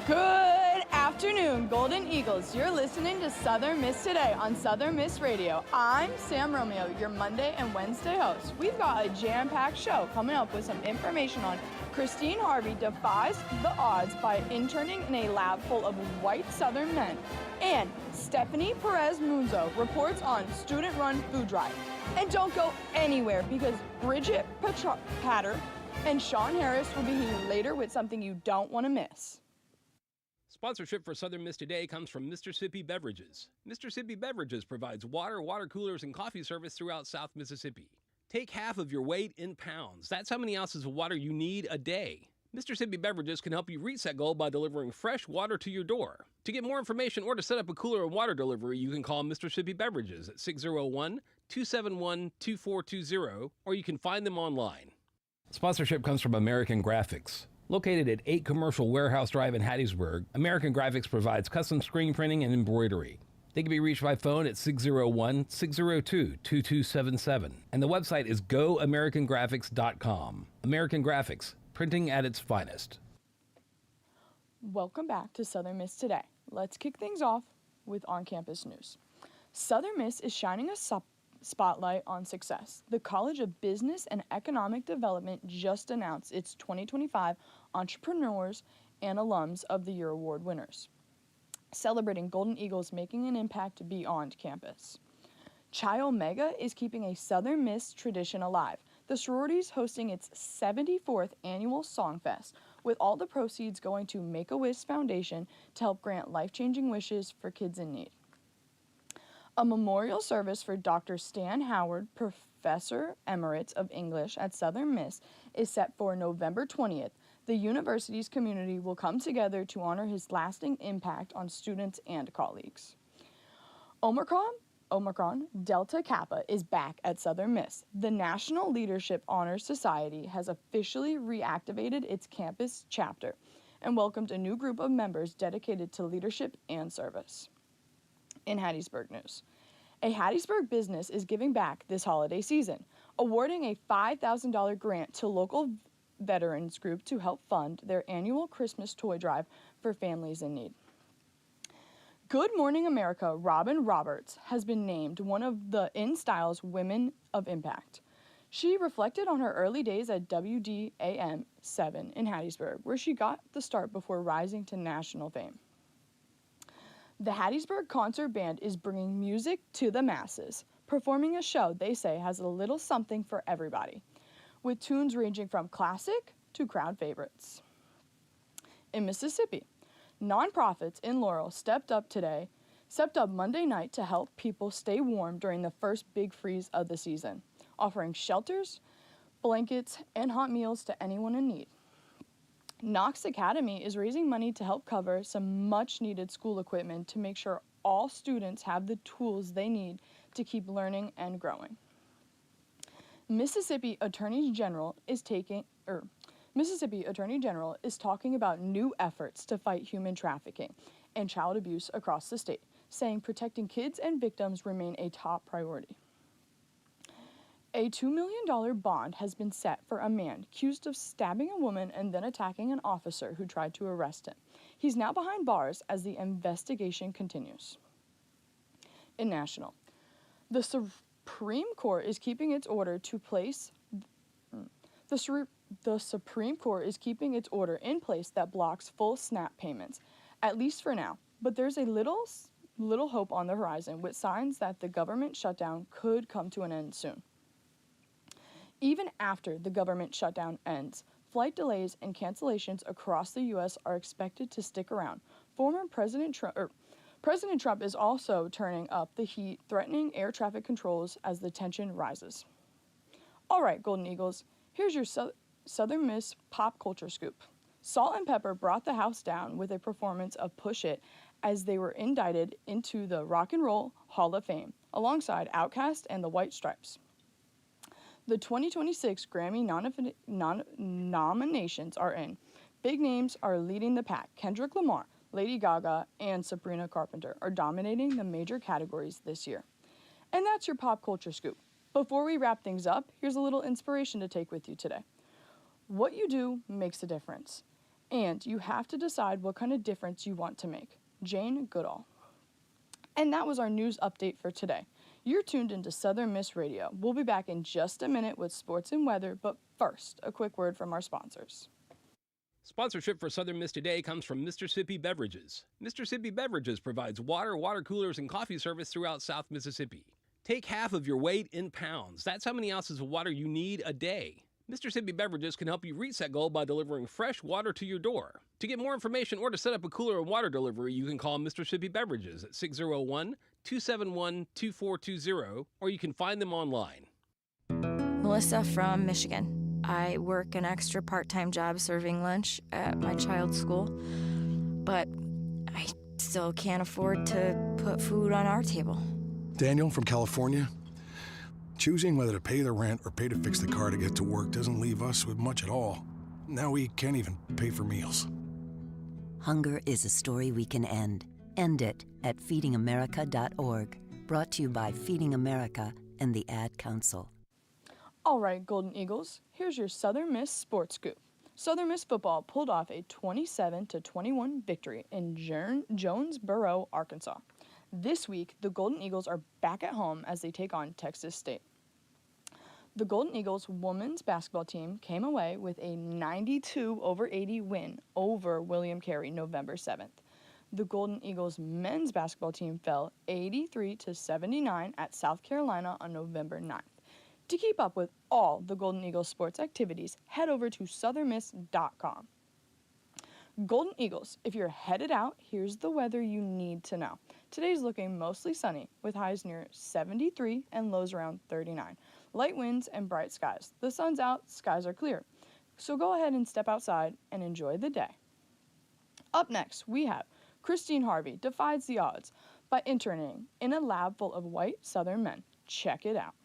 Good afternoon, Golden Eagles. You're listening to Southern Miss Today on Southern Miss Radio. I'm Sam Romeo, your Monday and Wednesday host. We've got a jam-packed show coming up with some information on Christine Harvey defies the odds by interning in a lab full of white Southern men. And Stephanie Perez-Munzo reports on student-run food drive. And don't go anywhere because Bridget, Prater, and Shawn Harris will be here later with something you don't want to miss. Sponsorship for Southern Miss Today comes from Mississippi Beverages. Mississippi Beverages provides water, water coolers, and coffee service throughout South Mississippi. Take half of your weight in pounds. That's how many ounces of water you need a day. Mississippi Beverages can help you reach that goal by delivering fresh water to your door. To get more information or to set up a cooler and water delivery, you can call Mississippi Beverages at 601-271-2420, or you can find them online. Sponsorship comes from American Graphics. Located at 8 Commercial Warehouse Drive in Hattiesburg, American Graphics provides custom screen printing and embroidery. They can be reached by phone at 601-602-2277. And the website is goamericangraphics.com. American Graphics, printing at its finest. Welcome back to Southern Miss Today. Let's kick things off with on-campus news. Southern Miss is shining a spotlight on success. The College of Business and Economic Development just announced its 2025 Entrepreneurs and Alums of the Year Award winners, celebrating Golden Eagles making an impact beyond campus. Chi Omega is keeping a Southern Miss tradition alive. The sorority's hosting its 74th annual Songfest, with all the proceeds going to Make-A-Wish Foundation to help grant life-changing wishes for kids in need. A memorial service for Dr. Stan Howard, Professor Emeritus of English at Southern Miss, is set for November 20th. The university's community will come together to honor his lasting impact on students and colleagues. Omicron Delta Kappa is back at Southern Miss. The National Leadership Honors Society has officially reactivated its campus chapter and welcomed a new group of members dedicated to leadership and service. In Hattiesburg news, a Hattiesburg business is giving back this holiday season, awarding a $5,000 grant to local veterans group to help fund their annual Christmas toy drive for families in need. Good Morning America Robin Roberts has been named one of the InStyle's Women of Impact. She reflected on her early days at WDAM 7 in Hattiesburg, where she got the start before rising to national fame. The Hattiesburg Concert Band is bringing music to the masses, performing a show they say has a little something for everybody, with tunes ranging from classic to crowd favorites. In Mississippi, nonprofits in Laurel stepped up Monday night to help people stay warm during the first big freeze of the season, offering shelters, blankets, and hot meals to anyone in need. Knox Academy is raising money to help cover some much-needed school equipment to make sure all students have the tools they need to keep learning and growing. Mississippi Attorney General is talking about new efforts to fight human trafficking and child abuse across the state, saying protecting kids and victims remain a top priority. A $2 million bond has been set for a man accused of stabbing a woman and then attacking an officer who tried to arrest him. He's now behind bars as the investigation continues. In national, the Supreme Court is keeping its order in place that blocks full SNAP payments, at least for now. But there's a little hope on the horizon, with signs that the government shutdown could come to an end soon. Even after the government shutdown ends, flight delays and cancellations across the U.S. are expected to stick around. Former President Trump is also turning up the heat, threatening air traffic controls as the tension rises. All right, Golden Eagles, here's your Southern Miss pop culture scoop. Salt and Pepper brought the house down with a performance of Push It as they were indicted into the Rock and Roll Hall of Fame, alongside Outkast and the White Stripes. The 2026 Grammy nominations are in. Big names are leading the pack. Kendrick Lamar, Lady Gaga, and Sabrina Carpenter are dominating the major categories this year. And that's your pop culture scoop. Before we wrap things up, here's a little inspiration to take with you today. What you do makes a difference. And you have to decide what kind of difference you want to make. Jane Goodall. And that was our news update for today. You're tuned into Southern Miss Radio. We'll be back in just a minute with sports and weather, but first, a quick word from our sponsors. Sponsorship for Southern Miss Today comes from Mississippi Beverages. Mississippi Beverages provides water, water coolers, and coffee service throughout South Mississippi. Take half of your weight in pounds. That's how many ounces of water you need a day. Mississippi Beverages can help you reach that goal by delivering fresh water to your door. To get more information or to set up a cooler and water delivery, you can call Mississippi Beverages at 601-271-2420, or you can find them online. Melissa from Michigan. I work an extra part-time job serving lunch at my child's school, but I still can't afford to put food on our table. Daniel from California. Choosing whether to pay the rent or pay to fix the car to get to work doesn't leave us with much at all. Now we can't even pay for meals. Hunger is a story we can end. End it at feedingamerica.org. Brought to you by Feeding America and the Ad Council. All right, Golden Eagles, here's your Southern Miss Sports Scoop. Southern Miss football pulled off a 27-21 victory in Jonesboro, Arkansas. This week, the Golden Eagles are back at home as they take on Texas State. The Golden Eagles women's basketball team came away with a 92-80 win over William Carey November 7th. The Golden Eagles men's basketball team fell 83-79 at South Carolina on November 9th. To keep up with all the Golden Eagles sports activities, head over to southernmiss.com. Golden Eagles, if you're headed out, here's the weather you need to know. Today's looking mostly sunny with highs near 73 and lows around 39. Light winds and bright skies. The sun's out, skies are clear. So go ahead and step outside and enjoy the day. Up next, we have Christine Harvey defies the odds by interning in a lab full of white Southern men. Check it out.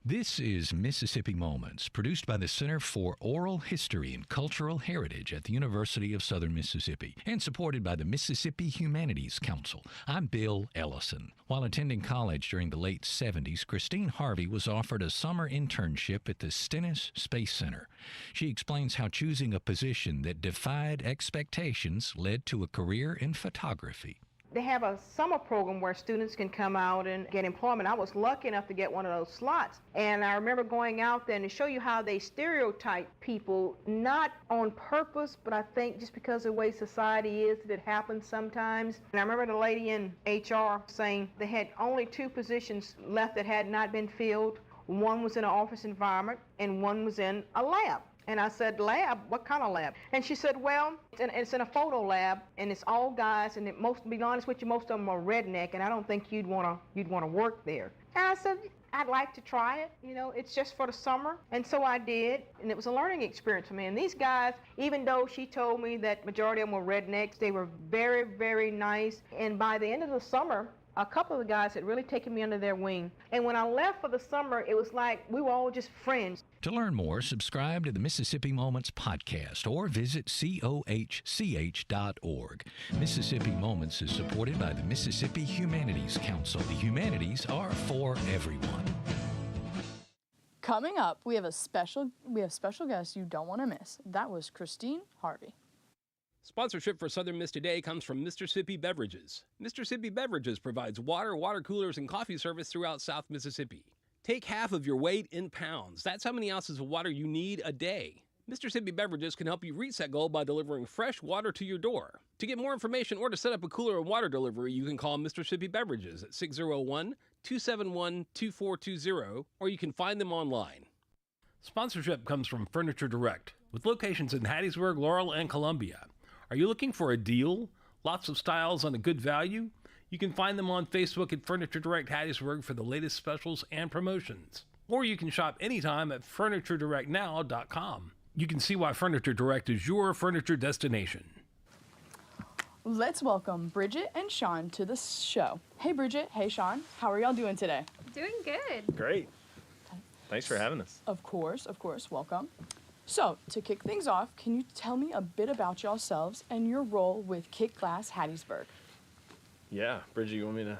This is Mississippi Moments, produced by the Center for Oral History and Cultural Heritage at the University of Southern Mississippi and supported by the Mississippi Humanities Council. I'm Bill Ellison. While attending college during the late 70s, Christine Harvey was offered a summer internship at the Stennis Space Center. She explains how choosing a position that defied expectations led to a career in photography. They have a summer program where students can come out and get employment. I was lucky enough to get one of those slots. And I remember going out there and to show you how they stereotype people, not on purpose, but I think just because of the way society is, that it happens sometimes. And I remember the lady in HR saying they had only 2 positions left that had not been filled. One was in an office environment and one was in a lab. And I said, lab? What kind of lab? And she said, well, it's in a photo lab, and it's all guys, and to be honest with you, most of them are redneck, and I don't think you'd want to work there. And I said, I'd like to try it. You know, it's just for the summer. And so I did, and it was a learning experience for me. And these guys, even though she told me that majority of them were rednecks, they were very, very nice. And by the end of the summer, a couple of the guys had really taken me under their wing. And when I left for the summer, it was like we were all just friends. To learn more, subscribe to the Mississippi Moments podcast or visit cohch.org. Mississippi Moments is supported by the Mississippi Humanities Council. The humanities are for everyone. Coming up, we have special guests you don't want to miss. That was Christine Harvey. Sponsorship for Southern Miss Today comes from Mississippi Beverages. Mississippi Beverages provides water, water coolers, and coffee service throughout South Mississippi. Take half of your weight in pounds. That's how many ounces of water you need a day. Mississippi Beverages can help you reach that goal by delivering fresh water to your door. To get more information or to set up a cooler and water delivery, you can call Mississippi Beverages at 601-271-2420, or you can find them online. Sponsorship comes from Furniture Direct, with locations in Hattiesburg, Laurel, and Columbia. Are you looking for a deal? Lots of styles on a good value? You can find them on Facebook at Furniture Direct Hattiesburg for the latest specials and promotions. Or you can shop anytime at FurnitureDirectNow.com. You can see why Furniture Direct is your furniture destination. Let's welcome Bridget and Shawn to the show. Hey Bridget, hey Shawn, how are y'all doing today? Doing good. Great. Thanks for having us. Of course, welcome. So, to kick things off, can you tell me a bit about yourselves and your role with Kit Class Hattiesburg? Yeah, Bridget, you want me to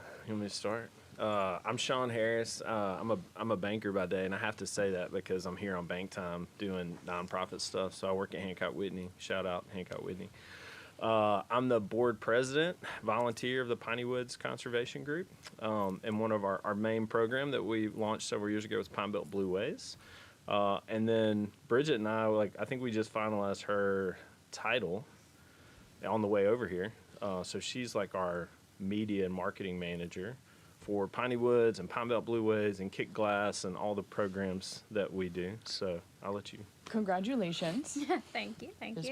start? I'm Shawn Harris. I'm a banker by day, and I have to say that because I'm here on bank time doing nonprofit stuff. So I work at Hancock Whitney. Shout out Hancock Whitney. I'm the board president, volunteer of the Piney Woods Conservation Group, and one of our main program that we launched several years ago was Pine Belt Blueways. And then Bridget and I think we just finalized her title on the way over here. So she's like our media and marketing manager for Piney Woods and Pine Belt Blueways and Kick Glass and all the programs that we do. So I'll let you. Congratulations. Thank you. Yes,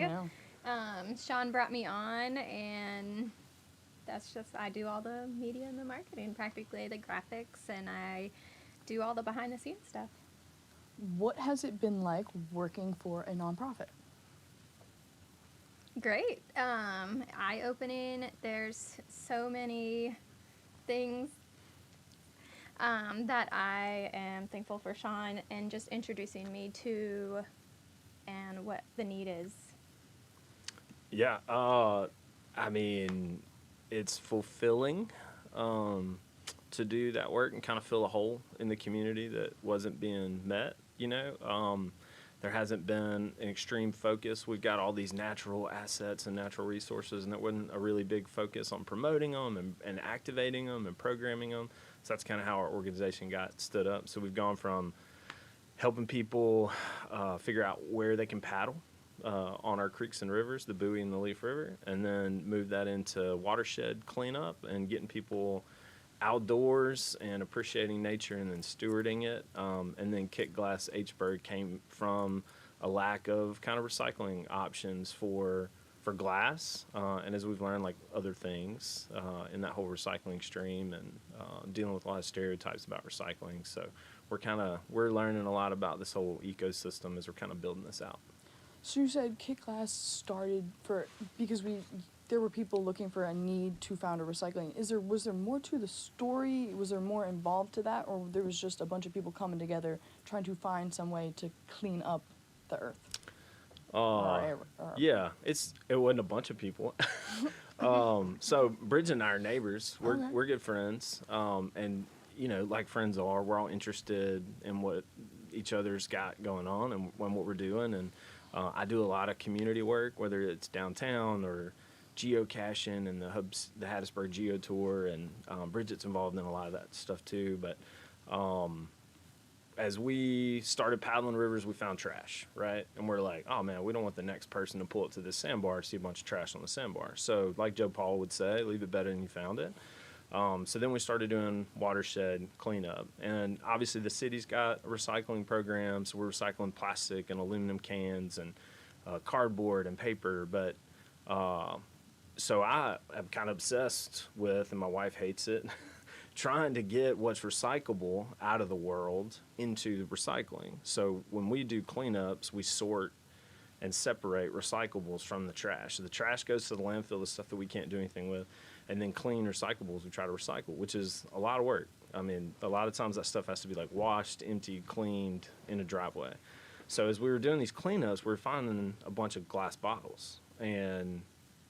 ma'am. Shawn brought me on, and I do all the media and the marketing, practically the graphics, and I do all the behind the scenes stuff. What has it been like working for a nonprofit? Great. Eye-opening. There's so many things that I am thankful for Shawn and just introducing me to and what the need is. Yeah, I mean, it's fulfilling to do that work and kind of fill a hole in the community that wasn't being met, you know. There hasn't been an extreme focus. We've got all these natural assets and natural resources, and there wasn't a really big focus on promoting them and activating them and programming them. So that's kind of how our organization got stood up. So we've gone from helping people figure out where they can paddle on our creeks and rivers, the Bowie and the Leaf River, and then move that into watershed cleanup and getting people outdoors and appreciating nature and then stewarding it. And then Kick Glass Hattiesburg came from a lack of kind of recycling options for glass. And as we've learned, like other things in that whole recycling stream and dealing with a lot of stereotypes about recycling. So we're learning a lot about this whole ecosystem as we're kind of building this out. So you said Kick Glass started because there were people looking for a need to found a recycling. Was there more to the story? Was there more involved to that, or there was just a bunch of people coming together trying to find some way to clean up the earth? Yeah, it wasn't a bunch of people. So Bridget and I are neighbors. We're good friends, and you know, like friends are, we're all interested in what each other's got going on and what we're doing. And I do a lot of community work, whether it's downtown or geocaching and the Hattiesburg Geo Tour, and Bridget's involved in a lot of that stuff too. But as we started paddling rivers, we found trash, right? And we're like, oh man, we don't want the next person to pull up to this sandbar to see a bunch of trash on the sandbar. So like Joe Paul would say, leave it better than you found it. So then we started doing watershed cleanup. And obviously the city's got a recycling program, so we're recycling plastic and aluminum cans and cardboard and paper. But so I am kind of obsessed with, and my wife hates it, trying to get what's recyclable out of the world into the recycling. So when we do cleanups, we sort and separate recyclables from the trash. So the trash goes to the landfill, the stuff that we can't do anything with, and then clean recyclables we try to recycle, which is a lot of work. I mean, a lot of times that stuff has to be like washed, emptied, cleaned in a driveway. So as we were doing these cleanups, we were finding a bunch of glass bottles, and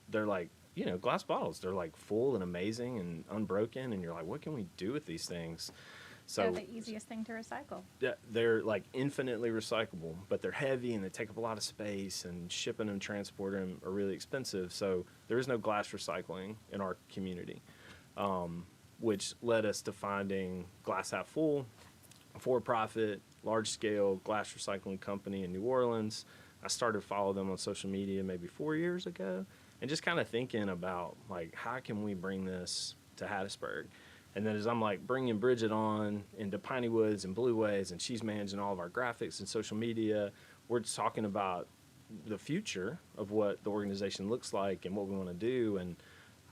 they're like, you know, glass bottles, they're like full and amazing and unbroken, and you're like, what can we do with these things? So they're the easiest thing to recycle. They're like infinitely recyclable, but they're heavy and they take up a lot of space, and shipping and transporting them are really expensive. So there is no glass recycling in our community, which led us to finding Glass Half Full, a for-profit, large-scale glass recycling company in New Orleans. I started to follow them on social media maybe 4 years ago, and just kind of thinking about, like, how can we bring this to Hattiesburg? And then as I'm like bringing Bridget on into Piney Woods and Blueways, and she's managing all of our graphics and social media, we're just talking about the future of what the organization looks like and what we want to do, and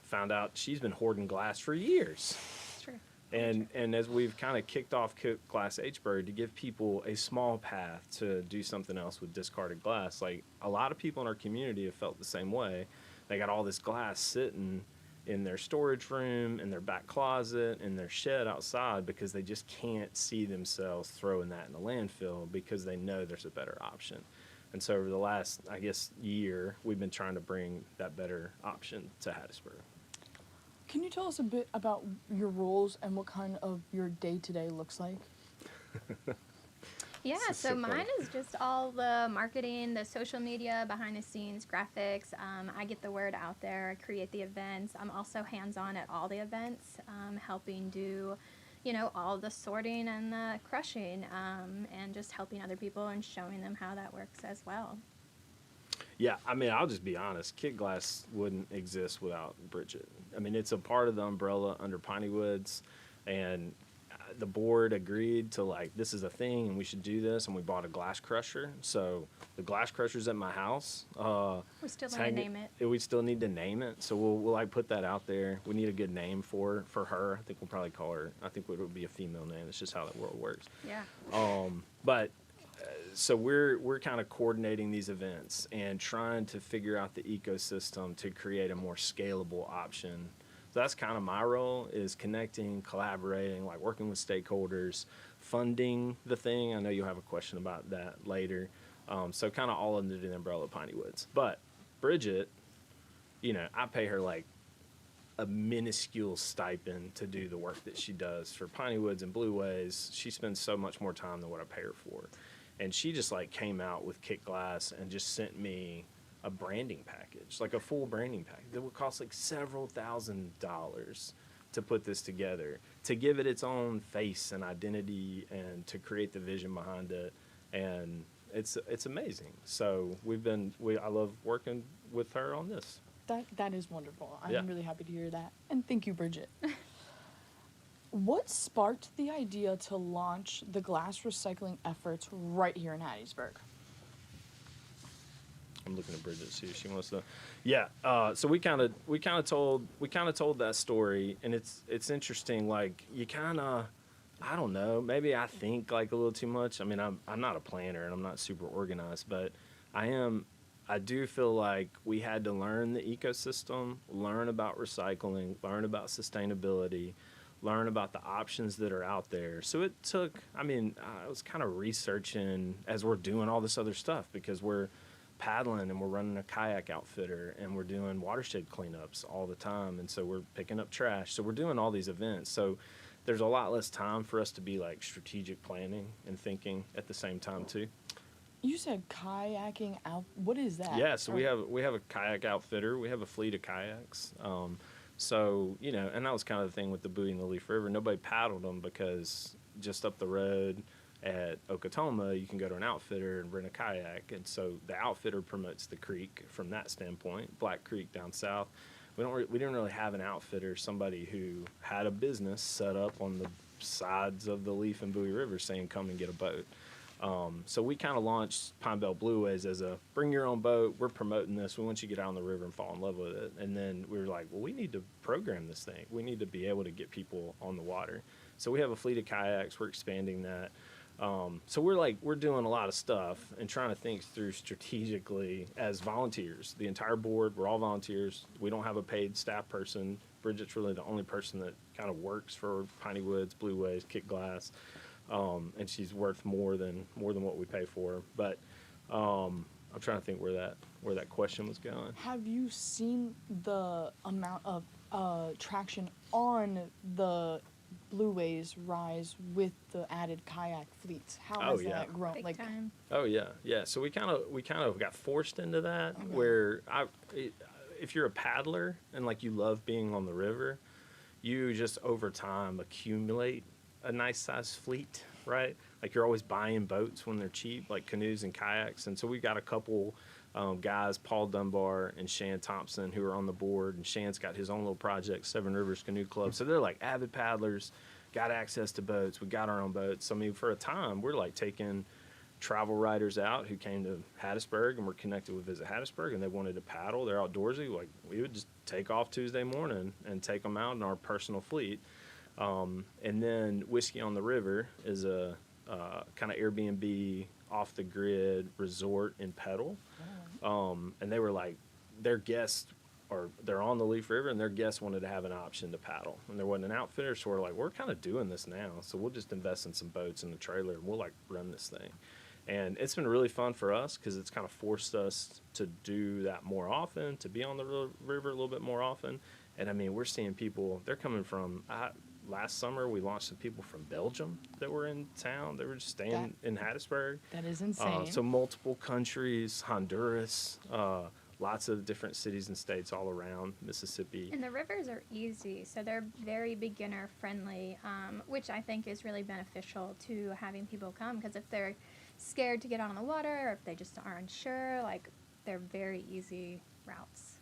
found out she's been hoarding glass for years. That's true. And as we've kind of kicked off Kick Glass Hattiesburg to give people a small path to do something else with discarded glass, like a lot of people in our community have felt the same way. They got all this glass sitting in their storage room, in their back closet, in their shed outside, because they just can't see themselves throwing that in the landfill because they know there's a better option. And so over the last, I guess, year, we've been trying to bring that better option to Hattiesburg. Can you tell us a bit about your roles and what kind of your day-to-day looks like? Yeah, This is so so mine funny. is just all the marketing, the social media, behind the scenes, graphics. I get the word out there, I create the events. I'm also hands-on at all the events, helping do, all the sorting and the crushing, and just helping other people and showing them how that works as well. Yeah, I mean, I'll just be honest. Kit Glass wouldn't exist without Bridget. I mean, it's a part of the umbrella under Piney Woods, and the board agreed to, like, this is a thing and we should do this, and we bought a glass crusher. So the glass crusher's at my house. We still it's need to hanging- name it. We still need to name it, so we'll like put that out there. We need a good name for her. I think we'll probably call her. I think it would be a female name. It's just how the world works. Yeah. But so we're kind of coordinating these events and trying to figure out the ecosystem to create a more scalable option. So that's kind of my role, is connecting, collaborating, like working with stakeholders, funding the thing. I know you'll have a question about that later. So kind of all under the umbrella of Piney Woods. But Bridget, I pay her like a minuscule stipend to do the work that she does for Piney Woods and Blue Ways. She spends so much more time than what I pay her for. And she just like came out with Kit Glass and just sent me a branding package, like a full branding package that would cost like several $1,000s to put this together, to give it its own face and identity, and to create the vision behind it. And it's amazing. So I love working with her on this. That is wonderful. I'm Yeah. really happy to hear that. And thank you, Bridget. What sparked the idea to launch the glass recycling efforts right here in Hattiesburg? I'm looking at Bridget to see if she wants to. Yeah. So we kind of told that story, and it's interesting. Like, you kind of, I don't know, maybe I think like a little too much. I mean, I'm not a planner and I'm not super organized, but I do feel like we had to learn the ecosystem, learn about recycling, learn about sustainability, learn about the options that are out there. So it took, I was kind of researching as we're doing all this other stuff, because we're paddling and we're running a kayak outfitter and we're doing watershed cleanups all the time. And so we're picking up trash. So we're doing all these events. So there's a lot less time for us to be like strategic planning and thinking at the same time too. You said kayaking out. What is that? Yeah, so we have a kayak outfitter. We have a fleet of kayaks. So, and that was kind of the thing with the Bowie and the Leaf River. Nobody paddled them because just up the road at Okatoma, you can go to an outfitter and rent a kayak. And so the outfitter promotes the creek from that standpoint, Black Creek down south. We didn't really have an outfitter, somebody who had a business set up on the sides of the Leaf and Bowie River saying, come and get a boat. So we kind of launched Pine Belt Blue Ways as a bring your own boat. We're promoting this. We want you to get out on the river and fall in love with it. And then we were like, well, we need to program this thing. We need to be able to get people on the water. So we have a fleet of kayaks. We're expanding that. So we're doing a lot of stuff and trying to think through strategically as volunteers. The entire board, we're all volunteers. We don't have a paid staff person. Bridget's really the only person that kind of works for Piney Woods, Blue Ways, Kit Glass. And she's worth more than what we pay for her. But I'm trying to think where that question was going. Have you seen the amount of traction on the Blue Ways rise with the added kayak fleets? How has that grown? Big time. Oh yeah. So we kind of got forced into that, where if you're a paddler and like you love being on the river, you just over time accumulate a nice sized fleet, right? Like you're always buying boats when they're cheap, like canoes and kayaks. And so we got a couple guys, Paul Dunbar and Shawn Thompson, who are on the board. And Shawn's got his own little project, Seven Rivers Canoe Club. So they're like avid paddlers, got access to boats. We got our own boats. I mean, for a time, we're like taking travel writers out who came to Hattiesburg and were connected with Visit Hattiesburg, and they wanted to paddle. They're outdoorsy. Like we would just take off Tuesday morning and take them out in our personal fleet. And then Whiskey on the River is a kind of Airbnb off the grid resort in Petal. And they were like, their guests, or they're on the Leaf River, and their guests wanted to have an option to paddle. And there wasn't an outfitter, so we're like, we're kind of doing this now. So we'll just invest in some boats and the trailer, and we'll like run this thing. And it's been really fun for us because it's kind of forced us to do that more often, to be on the river a little bit more often. And I mean, we're seeing people, they're coming from, last summer we launched some people from Belgium that were in town. They were just staying in Hattiesburg. That is insane. So multiple countries, Honduras, lots of different cities and states all around Mississippi. And the rivers are easy, so they're very beginner friendly, which I think is really beneficial to having people come, because if they're scared to get out on the water, or if they just are unsure, like, they're very easy routes.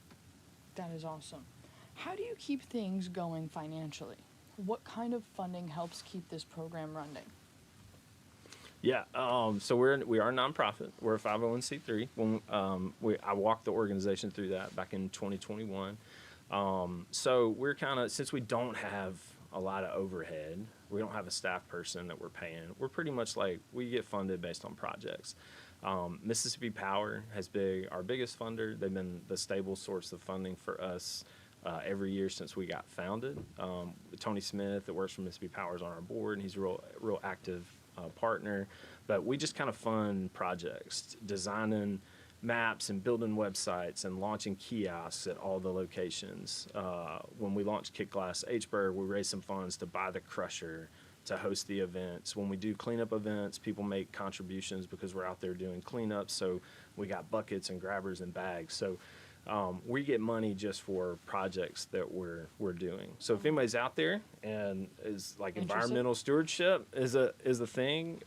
That is awesome. How do you keep things going financially? What kind of funding helps keep this program running? Yeah, so we are a nonprofit. We're a 501c3. I walked the organization through that back in 2021. So we're kind of, since we don't have a lot of overhead, we don't have a staff person that we're paying. We're pretty much like, we get funded based on projects. Mississippi Power has been our biggest funder. They've been the stable source of funding for us every year since we got founded. Tony Smith, that works for Mississippi Power, is on our board, and he's a real active partner. But we just kind of fund projects, designing maps and building websites and launching kiosks at all the locations. When we launched Kick Glass Hattiesburg, we raised some funds to buy the crusher to host the events. When we do cleanup events, people make contributions because we're out there doing cleanups. So we got buckets and grabbers and bags. So we get money just for projects that we're doing. So if anybody's out there and is like environmental stewardship is a thing,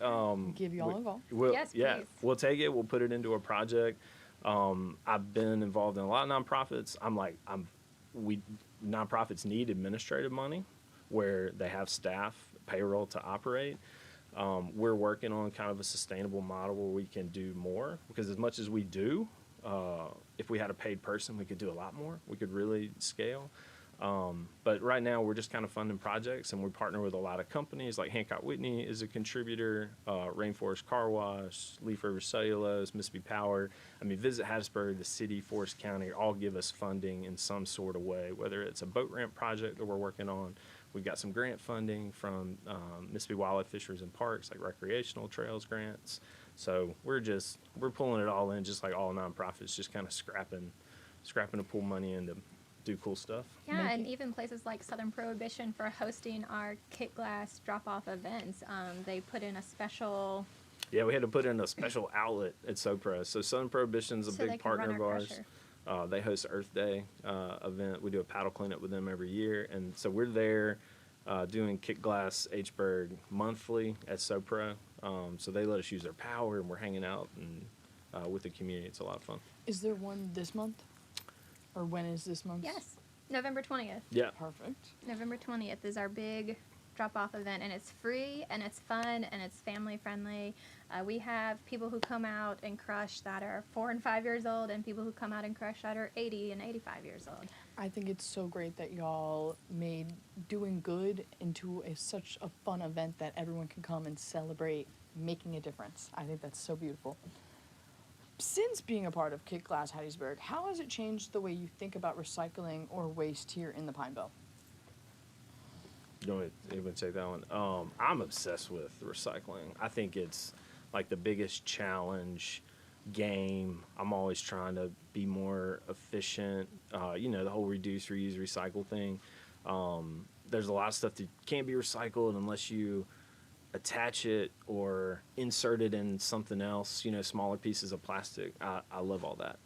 give you all a call. Yes, please. We'll take it. We'll put it into a project. I've been involved in a lot of nonprofits. Nonprofits need administrative money where they have staff, payroll to operate. We're working on kind of a sustainable model where we can do more, because as much as we do, if we had a paid person, we could do a lot more. We could really scale. But right now, we're just kind of funding projects, and we partner with a lot of companies. Like Hancock Whitney is a contributor, Rainforest Car Wash, Leaf River Cellulose, Mississippi Power. I mean, Visit Hattiesburg, the city, Forest County, all give us funding in some sort of way, whether it's a boat ramp project that we're working on. We've got some grant funding from Mississippi Wildlife, Fisheries, and Parks, like recreational trails grants. So we're pulling it all in, just like all nonprofits, just kind of scrapping to pull money in to do cool stuff. Yeah, and even places like Southern Prohibition for hosting our Kick Glass drop-off events, they put in a special... Yeah, we had to put in a special outlet at SoPro. So Southern Prohibition's a big partner of ours. They host Earth Day event. We do a paddle cleanup with them every year. And so we're there doing Kick Glass Hattiesburg monthly at SoPro. So they let us use their power, and we're hanging out and with the community. It's a lot of fun. Is there one this month? Or when is this month? Yes, November 20th. Yeah. Perfect. November 20th is our big drop-off event, and it's free, and it's fun, and it's family-friendly. We have people who come out and crush that are 4 and 5 years old, and people who come out and crush that are 80 and 85 years old. I think it's so great that y'all made doing good into such a fun event that everyone can come and celebrate making a difference. I think that's so beautiful. Since being a part of Kick Glass Hattiesburg, how has it changed the way you think about recycling or waste here in the Pine Belt? You want me to take that one? I'm obsessed with recycling. I think it's like the biggest challenge game. I'm always trying to be more efficient. The whole reduce, reuse, recycle thing. There's a lot of stuff that can't be recycled unless you attach it or insert it in something else, smaller pieces of plastic. I love all that.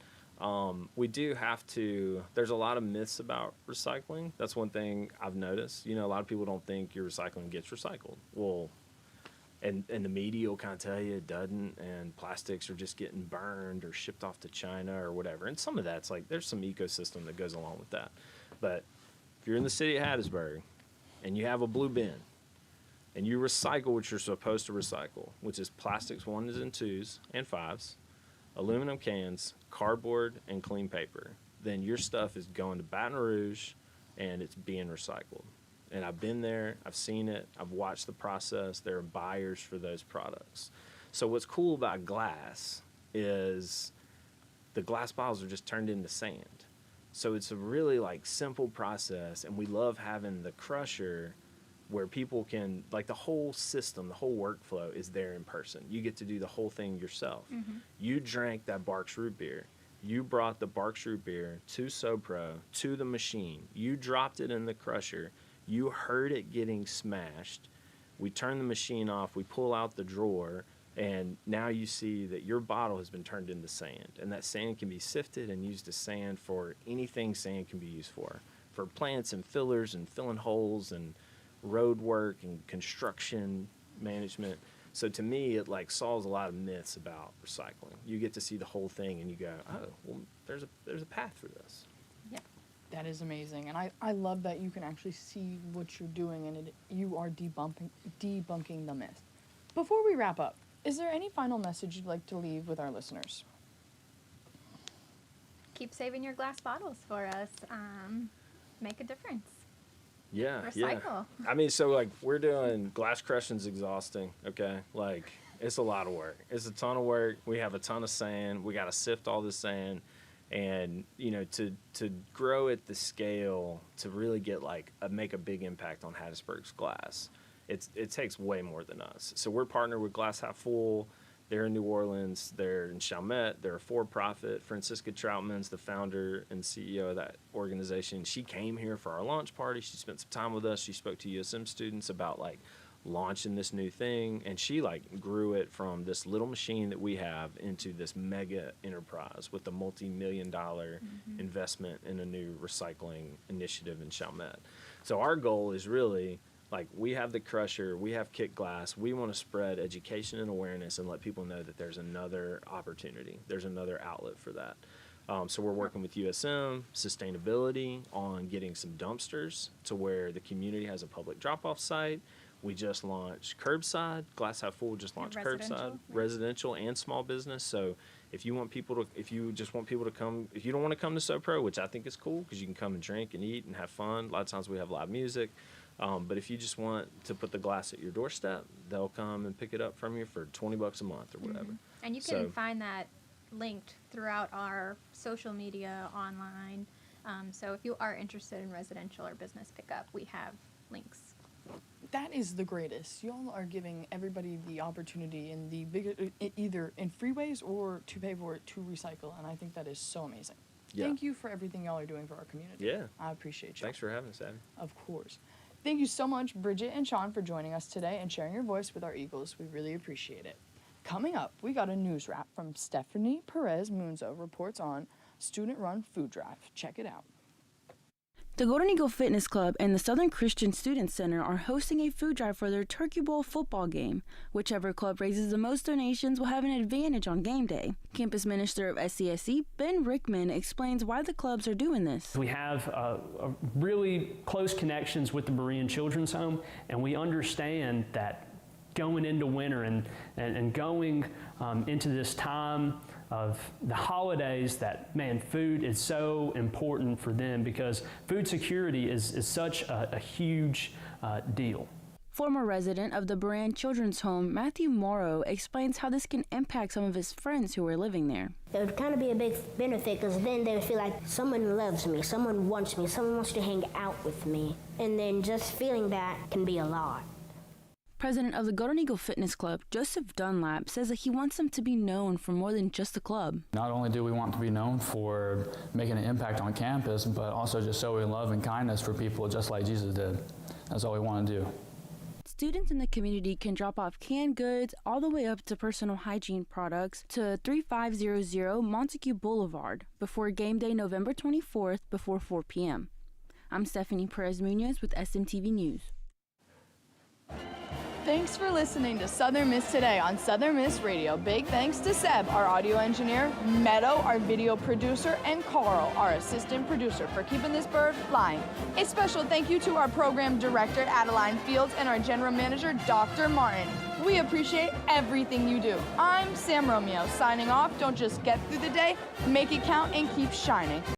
We do have to, there's a lot of myths about recycling. That's one thing I've noticed. A lot of people don't think your recycling gets recycled. Well, and the media will kind of tell you it doesn't, and plastics are just getting burned or shipped off to China or whatever. And some of that's like, there's some ecosystem that goes along with that. But if you're in the city of Hattiesburg and you have a blue bin, and you recycle what you're supposed to recycle, which is plastics 1s and 2s and 5s, aluminum cans, cardboard, and clean paper, then your stuff is going to Baton Rouge and it's being recycled. And I've been there, I've seen it, I've watched the process. There are buyers for those products. So what's cool about glass is the glass bottles are just turned into sand. So it's a really simple process, and we love having the crusher where people can, like, the whole system, the whole workflow is there in person. You get to do the whole thing yourself. You drank that Barks root beer. You brought the Barks root beer to SoPro, to the machine. You dropped it in the crusher. You heard it getting smashed. We turn the machine off. We pull out the drawer. And now you see that your bottle has been turned into sand. And that sand can be sifted and used as sand for anything sand can be used for plants and fillers and filling holes and road work and construction management. So to me, it like solves a lot of myths about recycling. You get to see the whole thing and you go, oh, well, there's a path for this. Yeah, that is amazing. And I love that you can actually see what you're doing and you are debunking the myth. Before we wrap up, is there any final message you'd like to leave with our listeners? Keep saving your glass bottles for us. Make a difference. Yeah, Recycle. yeah. I mean, so like we're doing glass crushing's exhausting, okay? Like it's a lot of work. It's a ton of work. We have a ton of sand. We got to sift all this sand, and you know, to grow at the scale to really get like make a big impact on Hattiesburg's glass, it takes way more than us. So we're partnered with Glass Half Full. They're in New Orleans. They're in Chalmette. They're a for-profit. Francisca Troutman's the founder and CEO of that organization. She came here for our launch party. She spent some time with us. She spoke to USM students about like launching this new thing, and she like grew it from this little machine that we have into this mega enterprise with a multi-million-dollar investment in a new recycling initiative in Chalmette. So our goal is really, like, we have the crusher, we have Kick Glass, we want to spread education and awareness and let people know that there's another opportunity, there's another outlet for that. So we're working with USM, sustainability, on getting some dumpsters to where the community has a public drop-off site. We just launched curbside. Glass Half Full just launched curbside, residential and small business. So if you want people to, if you just want people to come, if you don't want to come to SoPro, which I think is cool because you can come and drink and eat and have fun. A lot of times we have live music. But if you just want to put the glass at your doorstep, they'll come and pick it up from you for $20 a month or whatever. And you can find that linked throughout our social media online. So if you are interested in residential or business pickup, we have links. That is the greatest. Y'all are giving everybody the opportunity in the bigger, either in freeways or to pay for it to recycle, and I think that is so amazing. Yeah. Thank you for everything y'all are doing for our community. Yeah. I appreciate you. Thanks for having us, Abby. Of course. Thank you so much, Bridget and Shawn, for joining us today and sharing your voice with our Eagles. We really appreciate it. Coming up, we got a news wrap from Stephanie Perez Munzo, reports on student-run food drive. Check it out. The Golden Eagle Fitness Club and the Southern Christian Student Center are hosting a food drive for their Turkey Bowl football game. Whichever club raises the most donations will have an advantage on game day. Campus Minister of SCSC, Ben Rickman, explains why the clubs are doing this. We have really close connections with the Berean Children's Home, and we understand that going into winter and going into this time of the holidays, that, man, food is so important for them because food security is such a huge deal. Former resident of the Berean Children's Home, Matthew Morrow, explains how this can impact some of his friends who are living there. It would kind of be a big benefit because then they would feel like someone loves me, someone wants to hang out with me. And then just feeling that can be a lot. President of the Golden Eagle Fitness Club, Joseph Dunlap, says that he wants them to be known for more than just a club. Not only do we want to be known for making an impact on campus, but also just showing love and kindness for people just like Jesus did. That's all we want to do. Students in the community can drop off canned goods all the way up to personal hygiene products to 3500 Montague Boulevard before game day November 24th before 4 p.m. I'm Stephanie Perez Munoz with SMTV News. Thanks for listening to Southern Miss Today on Southern Miss Radio. Big thanks to Seb, our audio engineer, Meadow, our video producer, and Carl, our assistant producer, for keeping this bird flying. A special thank you to our program director, Adeline Fields, and our general manager, Dr. Martin. We appreciate everything you do. I'm Sam Romeo, signing off. Don't just get through the day, make it count, and keep shining.